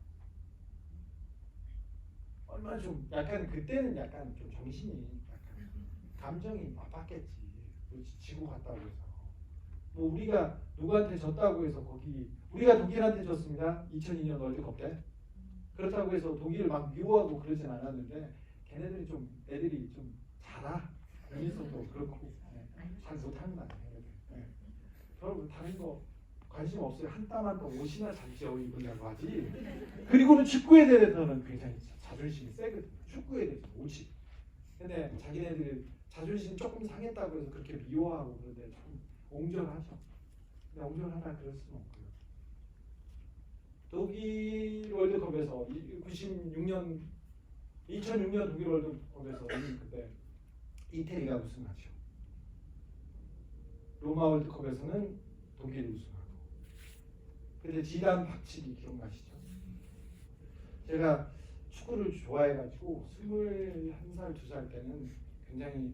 얼마나 좀 약간 그때는 약간 좀 정신이 약간 감정이 나빴겠지. 지고 갔다고 해서 뭐 우리가 누구한테 졌다고 해서 거기 우리가 독일한테 졌습니다. 2002년 월드컵 때. 그렇다고 해서 독일을 막 미워하고 그러진 않았는데, 걔네들이 좀 애들이 좀 잘하. 민성도 그렇고 잘 못한다. 걔네들. 여러분 다른 거 관심 없어요. 한 땀 한 땀 옷이나 잘 지어 입으려고 하지. 그리고는 축구에 대해서는 굉장히 자존심이 세거든요. 축구에 대해서 오직. 근데 자기네들 자존심 조금 상했다고 해서 그렇게 미워하고 그런데 참 옹졸하죠. 근데 옹졸하다 그럴 수는 없고요. 독일 월드컵에서 2006년 독일 월드컵에서는 그때 이태리가 우승하죠. 로마 월드컵에서는 독일이 우승하고. 그때 지단 박치기 기억나시죠? 제가 축구를 좋아해가지고 21살, 2살 때는 굉장히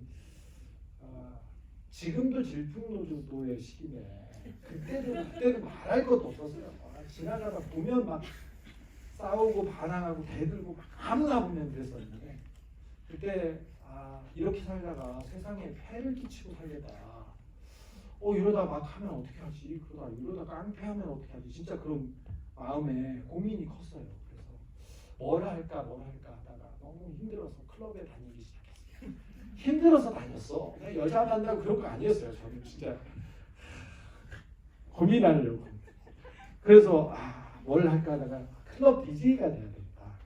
지금도 질풍노도의 시기인데 그때는 말할 것도 없었어요. 지나가다 보면 막 싸우고 반항하고 대들고 막 아무나 보면 그랬었는데, 그때 이렇게 살다가 세상에 폐를 끼치고 살겠다. 이러다 막 하면 어떻게 하지? 이러다 깡패하면 어떻게 하지? 진짜 그런 마음에 고민이 컸어요. 그래서 뭘 할까 하다가 너무 힘들어서 클럽에 다니기 시작했어요. 힘들어서 다녔어. 여자 만나고 그런 거 아니었어요. 저는 진짜 고민하려고. 그래서 뭘 할까 하다가 클럽 DJ가 돼야 되겠다.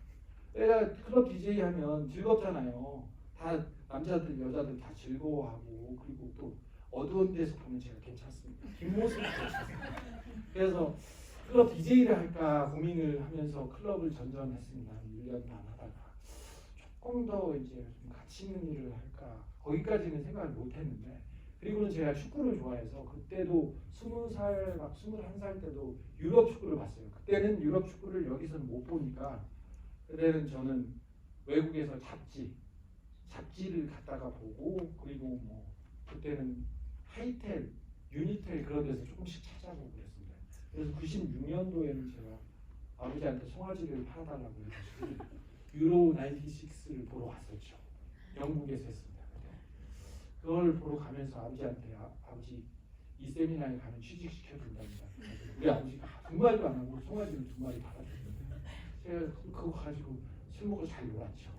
내가 클럽 DJ 하면 즐겁잖아요. 다 남자들 여자들 다 즐거워하고, 그리고 또 어두운 데서 보면 제가 괜찮습니다. 뒷모습이 괜찮습니다. 그래서 클럽 DJ를 할까 고민을 하면서 클럽을 전전했습니다. 1년 반 하다가 조금 더 이제 좀 가치 있는 일을 할까 거기까지는 생각을 못했는데 그리고는 제가 축구를 좋아해서 그때도 20살 막 21살 때도 유럽 축구를 봤어요. 그때는 유럽 축구를 여기서는 못 보니까 그때는 저는 외국에서 잡지를 갖다가 보고 그리고 뭐 그때는 하이텔, 유니텔 그런 데서 조금씩 찾아보고 그랬습니다. 그래서 96년도에는 제가 아버지한테 송아지를 팔아달라고 해가지고 유로 96를 보러 갔었죠. 영국에서 했습니다. 그걸 보러 가면서 아버지한테 아버지 이 세미나에 가면 취직시켜준답니다. 우리 아버지가 두 마리도 안 하고 송아지를 두 마리 팔아줬는데 제가 그거 가지고 술 먹고 잘 놀았죠.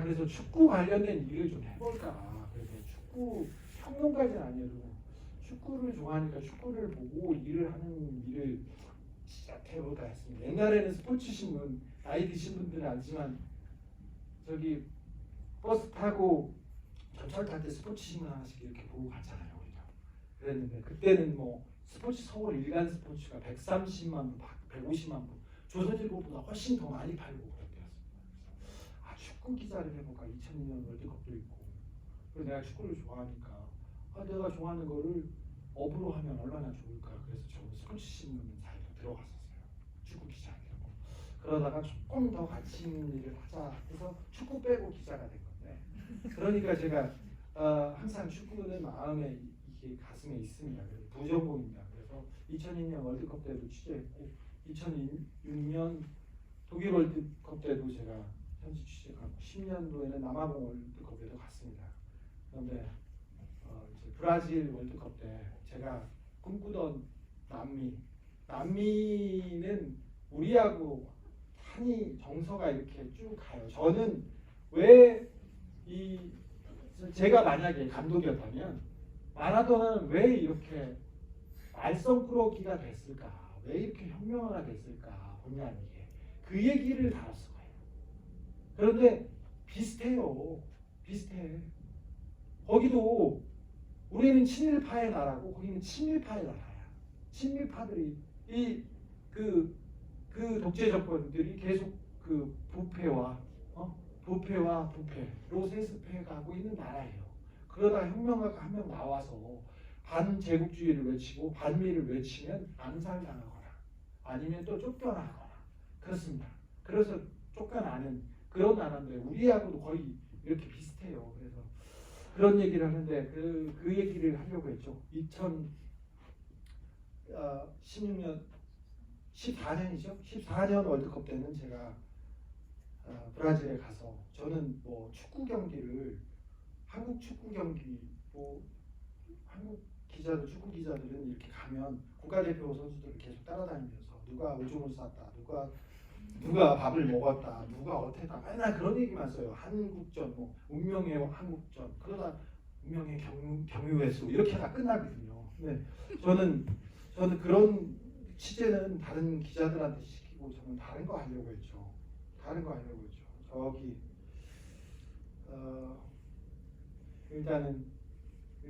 그래서 축구 관련된 일을 좀 해볼까. 그래서 축구 평론까지는 아니어도 축구를 좋아하니까 축구를 보고 일을 하는 일을 시작해볼까 했습니다. 옛날에는 스포츠 신문 나이 드신 분들은 알지만 저기 버스 타고 전철 탈 때 스포츠 신문 하나씩 이렇게 보고 갔잖아요. 우리가 그랬는데 그때는 뭐 스포츠 서울 일간 스포츠가 130만 부, 150만 부 조선일보보다 훨씬 더 많이 팔고 그럴 때였습니다. 축구 기자를 해볼까. 2002년 월드컵도 있고 그리고 내가 축구를 좋아하니까 내가 좋아하는 거를 업으로 하면 얼마나 좋을까. 그래서 저는 스포츠 신문 사이로 들어갔었어요. 축구 기자 하려고. 그러다가 조금 더 가치 있는 일을 하자 해서 축구 빼고 기자가 된 건데 그러니까 제가 항상 축구는 마음에 이게 가슴에 있습니다. 그래서 부전공입니다. 그래서 2002년 월드컵 때도 취재했고 2006년 독일 월드컵 때도 제가 현지 취재하고 10년도에는 남아공 월드컵에도 갔습니다. 그런데 이제 브라질 월드컵 때 제가 꿈꾸던 남미는 우리하고 한이 정서가 이렇게 쭉 가요. 저는 제가 만약에 감독이었다면 마라도나는 왜 이렇게 말썽꾸러기가 됐을까? 왜 이렇게 혁명하게 됐을까? 본의 아니게 그 얘기를 다뤘을 거예요. 그런데 비슷해요. 비슷해. 거기도 우리는 친일파의 나라고 거기는 친밀파의 나라야. 친밀파들이 그 독재 정권들이 계속 그 부패로 세습해 가고 있는 나라예요. 그러다 혁명가가 한 명 나와서 반제국주의를 외치고 반미를 외치면 암살당하거나 아니면 또 쫓겨나거나 그렇습니다. 그래서 쫓겨나는 그런 나라인데 우리하고도 거의 이렇게 비슷해요. 그래서 그런 얘기를 하는데 그 얘기를 하려고 했죠. 2016년 14년이죠. 14년 월드컵 때는 제가 브라질에 가서 저는 뭐 축구 경기를 한국 축구 경기 뭐 한국 기자들 축구 기자들은 이렇게 가면 국가대표 선수들을 계속 따라다니면서 누가 오줌을 쌌다, 누가 밥을 먹었다, 누가 어땠다 맨날 그런 얘기만 써요. 한국전 뭐 운명의 한국전 그러다 운명의 경유회수 이렇게 다 끝나거든요. 근데 저는 그런 취재는 다른 기자들한테 시키고 저는 다른 거 하려고 했죠. 저기 일단은 그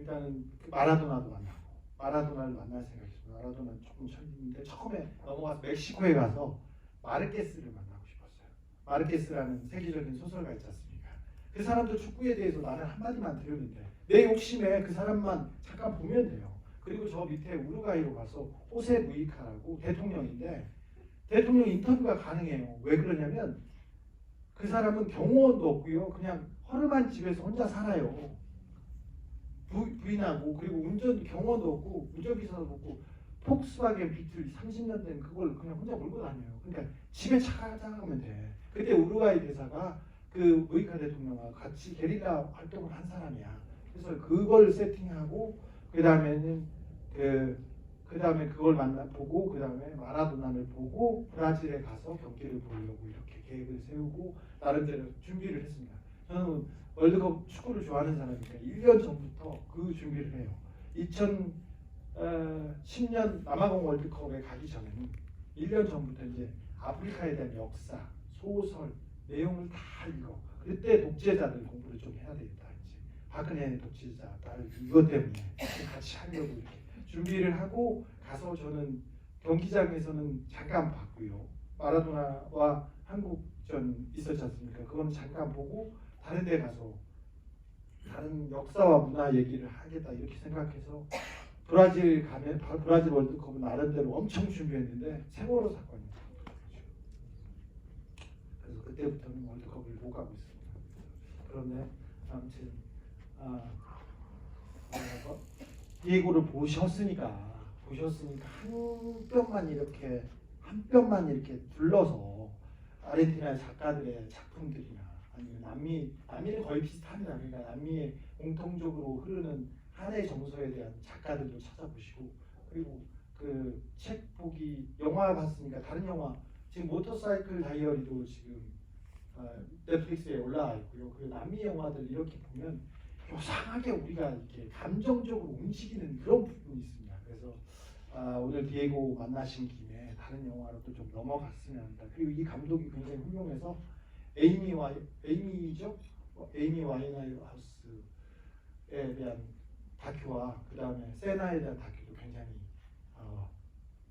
마라도나를 만날 생각이 있어요. 마라도나는 조금 철인데 처음에 넘어가서 멕시코에 가서 마르케스를 만나고 싶었어요. 마르케스라는 세계적인 소설가 있지 않습니까? 그 사람도 축구에 대해서 나는 한마디만 들었는데 내 욕심에 그 사람만 잠깐 보면 돼요. 그리고 저 밑에 우루과이로 가서 호세 무이카라고 대통령인데 대통령 인터뷰가 가능해요. 왜 그러냐면 그 사람은 경호원도 없고요. 그냥 허름한 집에서 혼자 살아요. 부인하고 그리고 경호원도 없고 운전기사도 없고 폭스바겐 비틀 30년 된 그걸 그냥 혼자 몰고 다녀요. 그러니까 집에 찾아가면 돼. 그때 우루과이 대사가 그 무이카 대통령과 같이 게릴라 활동을 한 사람이야. 그래서 그걸 세팅하고 그 다음에 그걸 보고 그 다음에 마라도나를 보고 브라질에 가서 경기를 보려고 이렇게 계획을 세우고 나름대로 준비를 했습니다. 저는 월드컵 축구를 좋아하는 사람이니까 1년 전부터 그 준비를 해요. 2010년 남아공 월드컵에 가기 전에는 1년 전부터 이제 아프리카에 대한 역사, 소설, 내용을 다 읽어. 그때 독재자들 공부를 좀 해야 되겠다. 이제 박근혜 독재자 이것 때문에 같이 하려고 이렇게 준비를 하고 가서 저는 경기장에서는 잠깐 봤고요. 마라도나와 한국전 있었지 않습니까? 그거는 잠깐 보고 다른 데 가서 다른 역사와 문화 얘기를 하겠다 이렇게 생각해서 브라질 가면 브라질 월드컵은 나름대로 엄청 준비했는데 세월호 사건이 그래서 그때부터는 월드컵을 못 가고 있습니다. 그런데 아무튼 디에고를 보셨으니까 한 뼘만 이렇게 둘러서 아르헨티나 작가들의 작품들이나 아니면 남미는 거의 비슷합니다. 그러니까 남미에 공통적으로 흐르는 한해 정서에 대한 작가들도 찾아보시고 그리고 그 책 보기 영화 봤으니까 다른 영화 지금 모터사이클 다이어리도 지금 넷플릭스에 올라와 있고요. 그 남미 영화들 이렇게 보면 요상하게 우리가 이렇게 감정적으로 움직이는 그런 부분이 있습니다. 그래서 오늘 디에고 만나신 김에 다른 영화로 또 좀 넘어갔으면 합니다. 그리고 이 감독이 굉장히 훌륭해서 에이미 와인하우스에 대한 다큐와 그 다음에 세나에 대한 다큐도 굉장히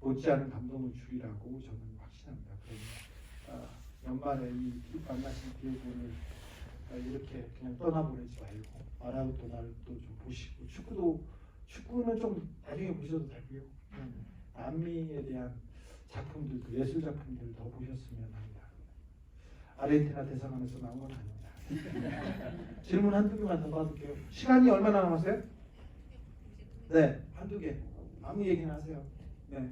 못지않은 감동을 주리라고 저는 확신합니다. 그러면 연말에 이 만나신 디에고를 이렇게 그냥 떠나보내지 말고 마라도나를 또 좀 보시고 축구는 좀 나중에 보셔도 되고요. 남미에 대한 작품들도 예술 작품들을 더 보셨으면 합니다. 아르헨티나 대사관에서 나온 건 아닙니다. 질문 한두 개만 더 받을게요. 시간이 얼마나 남았어요? 네, 한두 개. 아무 얘기나 하세요. 네.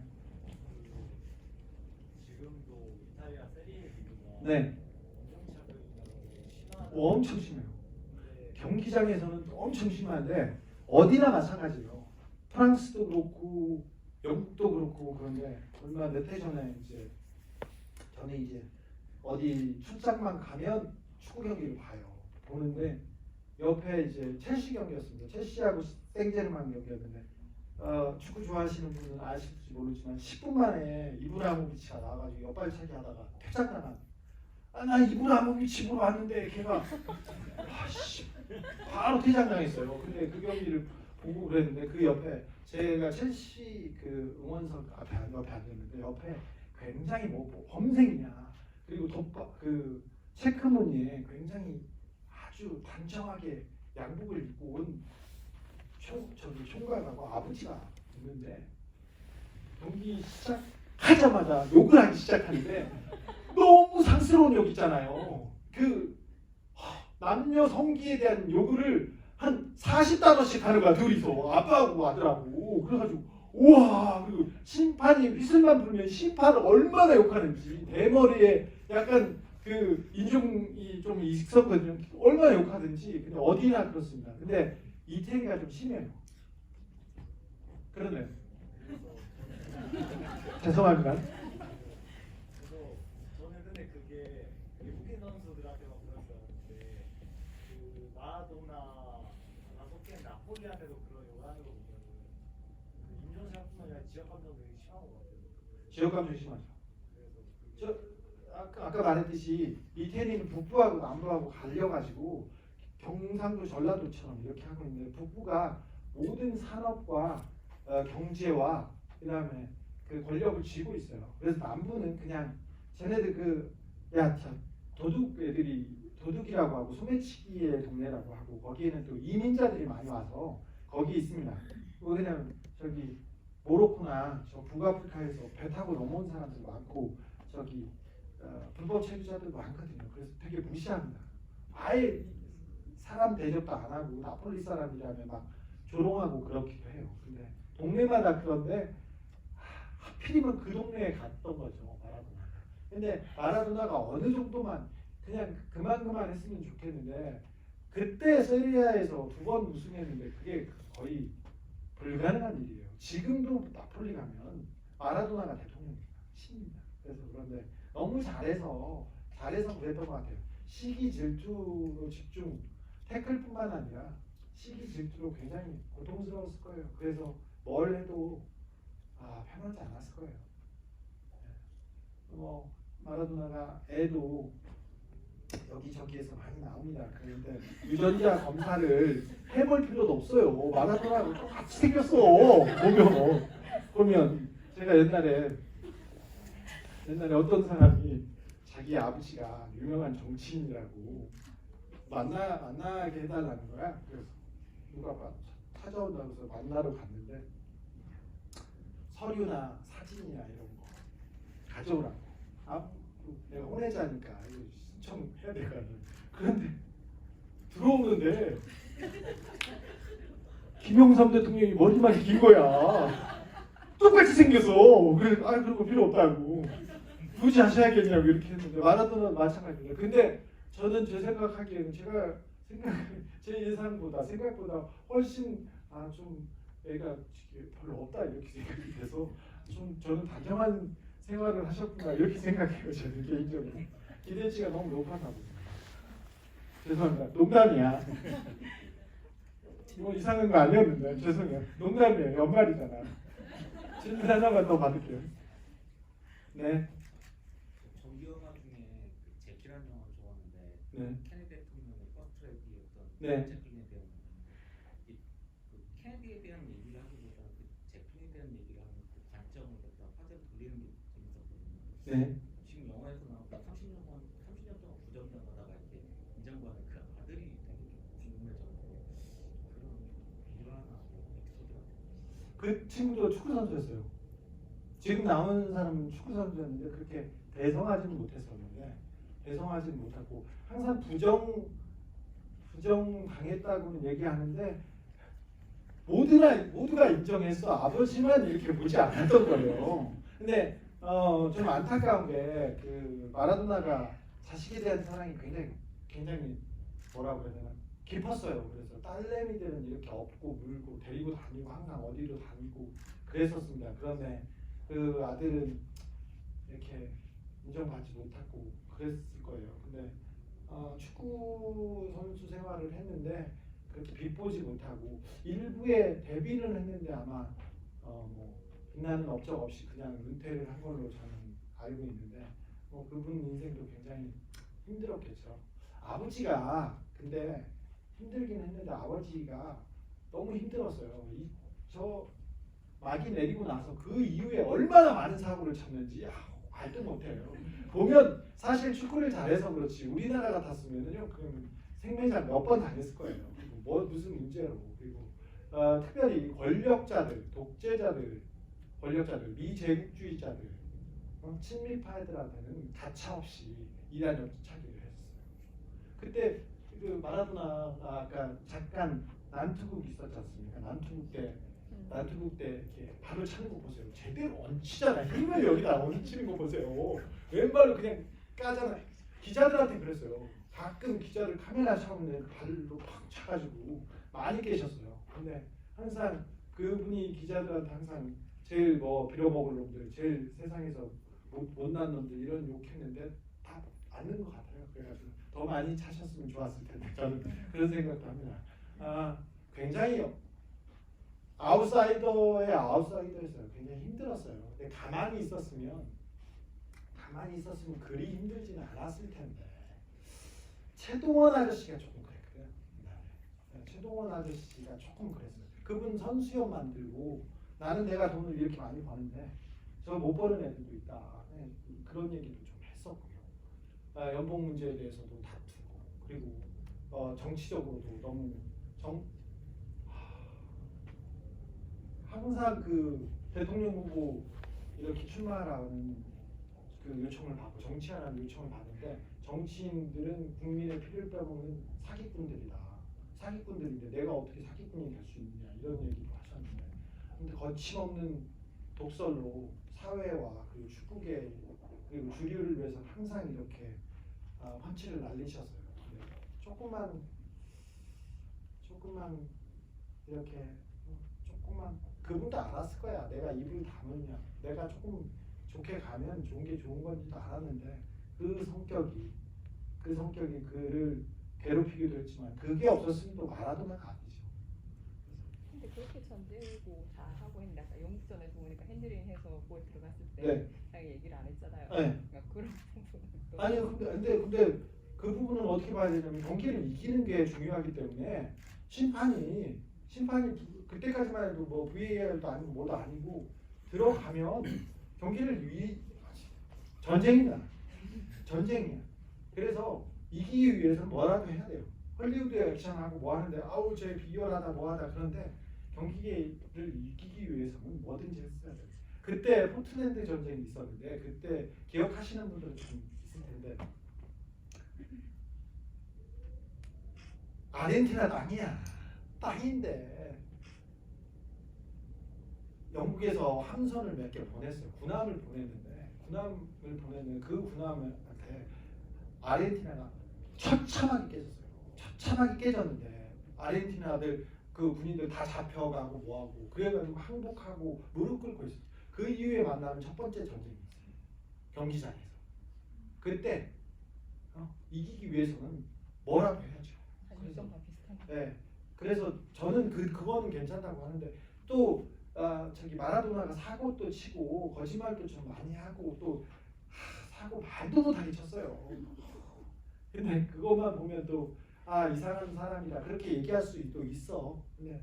지금도 이탈리아 세리에 리그가
네. 엄청 심해요. 경기장에서는 엄청 심한데 어디나 마찬가지예요. 프랑스도 그렇고 영국도 그렇고 그런데 얼마 몇 해 전에 저는 이제 어디 출장만 가면 축구 경기를 봐요. 보는데 옆에 이제 첼시 경기였습니다. 첼시하고 생제르맹 경기였는데 축구 좋아하시는 분은 아실지 모르지만 10분 만에 이브라모비치가 나와가지고 옆발차기 하다가 퇴장당한. 나 이브라모비치 보러 왔는데 걔가 바로 퇴장당했어요. 근데 그 경기를 보고 그랬는데 그 옆에 제가 첼시 그 응원석 옆에 앉았는데 옆에 굉장히 범생이냐 그리고 그 체크무늬에 굉장히 아주 단정하게 양복을 입고 온 총각하고 아버지가 있는데 경기 시작하자마자 욕을 하기 시작하는데 너무 상스러운 욕 있잖아요. 그 남녀 성기에 대한 요구를 한 40단어씩 하는 거야. 둘이서 아빠하고 아들하고. 그래가지고 우와. 그리고 심판이 휘슬만 불면 심판을 얼마나 욕하는지 대머리에 약간 그 인종이 좀 있었거든요. 얼마나 욕하든지. 근데 어디나 그렇습니다. 근데 이태리가 좀 심해요. 그러네요. 죄송합니다.
그래서 저는 근데 그게 외국인 선수들한테만 그랬었는데 그 마라도나가 속해 나폴리한테도 그런 영향으로 보면은 그 인종차뿐만 아니라 지역 감정들이 심한 것 같아요.
지역 감정이 심하죠.
그래서
아까 말했듯이 이태리는 북부하고 남부하고 갈려가지고 경상도 전라도처럼 이렇게 하고 있는데 북부가 모든 산업과 경제와 그다음에 그 권력을 쥐고 있어요. 그래서 남부는 그냥 쟤네들 도둑이라고 하고 소매치기의 동네라고 하고 거기에는 또 이민자들이 많이 와서 거기 있습니다. 그냥 저기 모로코나 저 북아프리카에서 배 타고 넘어온 사람들 많고 저기 불법 체류자들 많거든요. 그래서 되게 무시합니다. 아예 사람 대접도 안 하고 나폴리 사람이라면 막 조롱하고 그렇기도 해요. 근데 동네마다 그런데 하필이면 그 동네에 갔던 거죠, 마라도나가. 근데 마라도나가 어느 정도만 그냥 그만 했으면 좋겠는데 그때 세리아에서 2번 우승했는데 그게 거의 불가능한 일이에요. 지금도 나폴리 가면 마라도나가 대통령입니다. 신입니다. 그래서 그런데 너무 잘해서 그랬던 것 같아요. 시기 질투로 집중, 태클뿐만 아니라 시기 질투로 굉장히 고통스러웠을 거예요. 그래서 뭘 해도 편하지 않았을 거예요. 뭐 마라도나가 애도 여기저기에서 많이 나옵니다. 그런데 유전자 검사를 해볼 필요도 없어요. 마라도나하고 똑같이 생겼어. 보면 제가 옛날에 옛날에 어떤 사람이 자기 아버지가 유명한 정치인이라고 만나게 해달라는 거야. 그래서 누가 찾아온다고 해서 만나러 갔는데 서류나 사진이나 이런 거 가져오라고. 내가 혼외자니까 이거 신청해야 되거든. 그런데 들어오는데 김영삼 대통령이 머리만 긴 거야. 똑같이 생겨서. 그래서 그런 거 필요 없다고. 굳이 하셔야겠냐고 이렇게 했는데 마라도나는 마찬가지예요. 근데 저는 제 생각하기에는 제 예상보다 생각보다 훨씬 좀 애가 별로 없다 이렇게 생각이 돼서 좀 저는 다정한 생활을 하셨구나 이렇게 생각해요. 저는 개인적으로 기대치가 너무 높아서 죄송합니다. 농담이야. 뭐 이상한 거 아니었는데 죄송해요. 농담이에요. 연말이잖아. 질문 하나만 더 받을게요. 네.
정기 영화 중에 그 제키라는 영화를 좋아하는데
네.
케네디 대통령의 퍼스트레디였던
네.
제플린에 대한 그 케네디에 대한 얘기를 하기보다 그 제플린에 대한 얘기를 하는 그 관점을 갖다 화제로 돌리는 게 재밌었거든요.
네.
지금 영화에서 나오는 30년 동안 부정당하다가 이렇게 인정받는 그 아들이 되게 궁금해졌는데 그런 일화나 에피소드가
그 친구도 축구 선수였어요. 지금 나오는 사람은 축구 선수였는데 그렇게 대성하지는 못했었는데 대성하지는 못하고 항상 부정 당했다고는 얘기하는데 모두가 인정했어. 아버지만 이렇게 보지 않았던 거예요. 근데 좀 안타까운 게 그 마라도나가 자식에 대한 사랑이 굉장히 뭐라고 해야 되나 깊었어요. 그래서 딸내미들은 이렇게 업고 물고 데리고 다니고 항상 어디로 다니고 그랬었습니다. 그런데 그 아들은 이렇게 인정받지 못하고 그랬을 거예요. 근데 축구 선수 생활을 했는데 그렇게 빚보지 못하고 일부에 데뷔는 했는데 아마 뭐 빛나는 업적 없이 그냥 은퇴를 한 걸로 저는 알고 있는데 그분 인생도 굉장히 힘들었겠죠. 아버지가 근데 힘들긴 했는데 아버지가 너무 힘들었어요. 저 막이 내리고 나서 그 이후에 얼마나 많은 사고를 쳤는지 말도 못해요. 보면 사실 축구를 잘해서 그렇지 우리나라 같았으면요 그럼 생매장 몇 번 당했을 거예요. 뭐 무슨 문제로. 그리고 특별히 권력자들, 독재자들, 미제국주의자들, 친미파들한테는 가차없이 이란 역차기를 했어요. 그때 그 마라도나가 아까 잠깐 난투극 있었지 않습니까? 난투극 때 이렇게 발을 차는 거 보세요. 제대로 얹히잖아요. 힘을 여기다 얹히는 거 보세요. 왼발로 그냥 까잖아요. 기자들한테 그랬어요. 가끔 기자들 카메라 샤오는데 발로 팍 차가지고 많이 깨셨어요. 근데 항상 그분이 기자들한테 항상 제일 빌어먹을 놈들, 제일 세상에서 못난 놈들 이런 욕했는데 다 맞는 것 같아요. 그래가지고 더 많이 차셨으면 좋았을 텐데 저는 그런 생각도 합니다. 굉장히 아웃사이더의 아웃사이더였어요. 굉장히 힘들었어요. 근데 가만히 있었으면 그리 힘들지는 않았을 텐데 최동원 아저씨가 조금 그랬거든요. 최동원 아저씨가 조금 그랬어요. 그분 선수협 만들고 나는 내가 돈을 이렇게 많이 버는데 저 못 버는 애들도 있다. 그런 얘기도 좀 했었고요. 연봉 문제에 대해서도 다투고 그리고 정치적으로도 너무 항상 그 대통령 후보 이렇게 출마하라는 그 요청을 받고 정치하라는 요청을 받는데 정치인들은 국민의 피를 빼먹는 사기꾼들인데 내가 어떻게 사기꾼이 될 수 있느냐 이런 얘기도 하셨는데 근데 거침없는 독설로 사회와 그리고 축구계 그리고 주류를 위해서 항상 이렇게 펀치를 날리셨어요. 근데 조금만 이렇게 조금만 그분도 알았을 거야. 내가 입을 다물면 내가 조금 좋게 가면 좋은 게 좋은 건지도 알았는데 그 성격이 그를 괴롭히기도 했지만 그게 없었으면 또 마라도나가 아니죠.
근데 그렇게 전제고 다 하고 했는데 아까 영국전에서 보니까 핸들링해서 골 들어갔을 때
네.
자기 얘기를 안 했잖아요.
네.
그러니까 그런 부분은 또
아니 근데 그 부분은 어떻게 봐야 되냐면 경기를 이기는 게 중요하기 때문에 심판이 그때까지만 해도 뭐 VAR도 아니고 뭐도 아니고 들어가면 경기를 전쟁이다. 전쟁이야. 그래서 이기기 위해서는 뭐라도 해야 돼요. 헐리우드 액션하고 뭐 하는데 아우 쟤 비열하다 뭐하다 그런데 경기를 이기기 위해서는 뭐든지 했어야 돼요. 그때 포틀랜드 전쟁이 있었는데 그때 기억하시는 분들은 좀 있을 텐데 아르헨티나 땅이야. 땅인데 영국에서 함선을 몇 개 보냈어요. 군함을 보냈는데 그 군함한테 아르헨티나가 처참하게 깨졌어요. 처참하게 깨졌는데 아르헨티나들 그 군인들 다 잡혀가고 뭐하고 그래가지고 항복하고 무릎 꿇고 있었어요. 그 이후에 만나는 첫 번째 전쟁이 있어요. 경기장에서. 그때 이기기 위해서는 뭐라도 해야죠.
일성과 비슷한.
네. 그래서 저는 그거는 괜찮다고 하는데 또 저기 마라도나가 사고도 치고 거짓말도 좀 많이 하고 또 사고 말도 못하게 쳤어요. 근데 그것만 보면 또 이상한 사람이다 그렇게 얘기할 수도 있어. 근데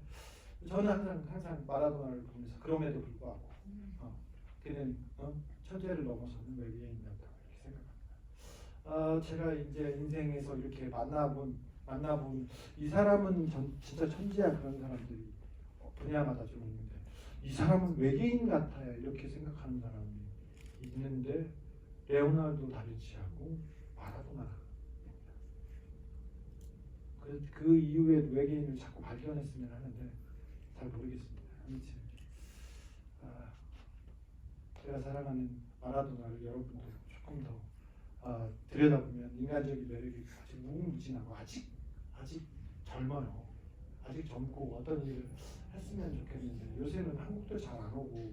저는 항상 마라도나를 보면서 그럼에도 불구하고 그는 천재를 넘어서는 외계인이다 이렇게 생각합니다. 제가 이제 인생에서 이렇게 만나본 이 사람은 진짜 천재야 그런 사람들이 분야마다 좀 있는데 이 사람은 외계인 같아요 이렇게 생각하는 사람이 있는데 레오나르도 다빈치하고 마라도나가 그 이후에 외계인을 자꾸 발견했으면 하는데 잘 모르겠습니다. 아무튼 제가 사랑하는 마라도나를 여러분도 조금 더 들여다보면 인간적인 매력이 아직 무궁무진하고 아직 젊어요. 아직 젊고 어떤 일을 했으면 좋겠는데 요새는 한국도 잘 안 오고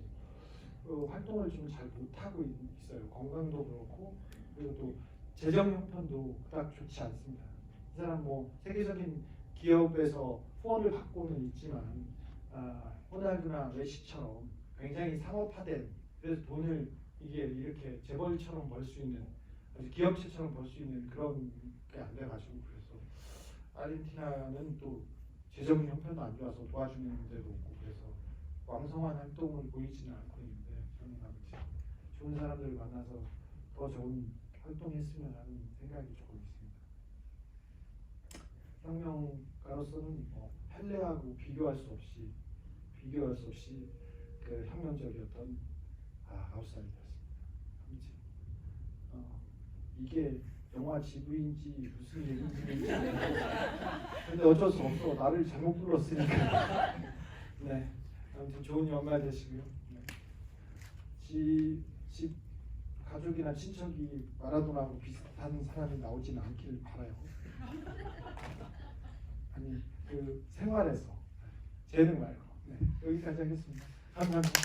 활동을 좀 잘 못하고 있어요. 건강도 그렇고 그리고 또 재정 형편도 그닥 좋지 않습니다. 이 사람 뭐 세계적인 기업에서 후원을 받고는 있지만 호날두나 메시처럼 굉장히 상업화된 그래서 돈을 이게 이렇게 재벌처럼 벌 수 있는 기업체처럼 벌 수 있는 그런 게 안 돼가지고 그래서 아르헨티나는 또 재정 형편도 안 좋아서 도와주는 데도 없고 그래서 왕성한 활동을 보이지는 않고 있는데 저는 아무튼 좋은 사람들을 만나서 더 좋은 활동했으면 하는 생각이 조금 있습니다. 혁명가로서는 펠레하고 비교할 수 없이 그 혁명적이었던 아웃사이더였습니다. 아무튼 이게 영화 GV인지 무슨 얘기인지 근데 어쩔 수 없어. 나를 잘못 불렀으니까. 네. 아무튼 좋은 연말 되시고요. 네. 집 가족이나 친척이 마라도나하고 비슷한 사람이 나오지는 않길 바라요. 아니 그 생활에서 재능 말고. 네. 여기까지 하겠습니다. 감사합니다.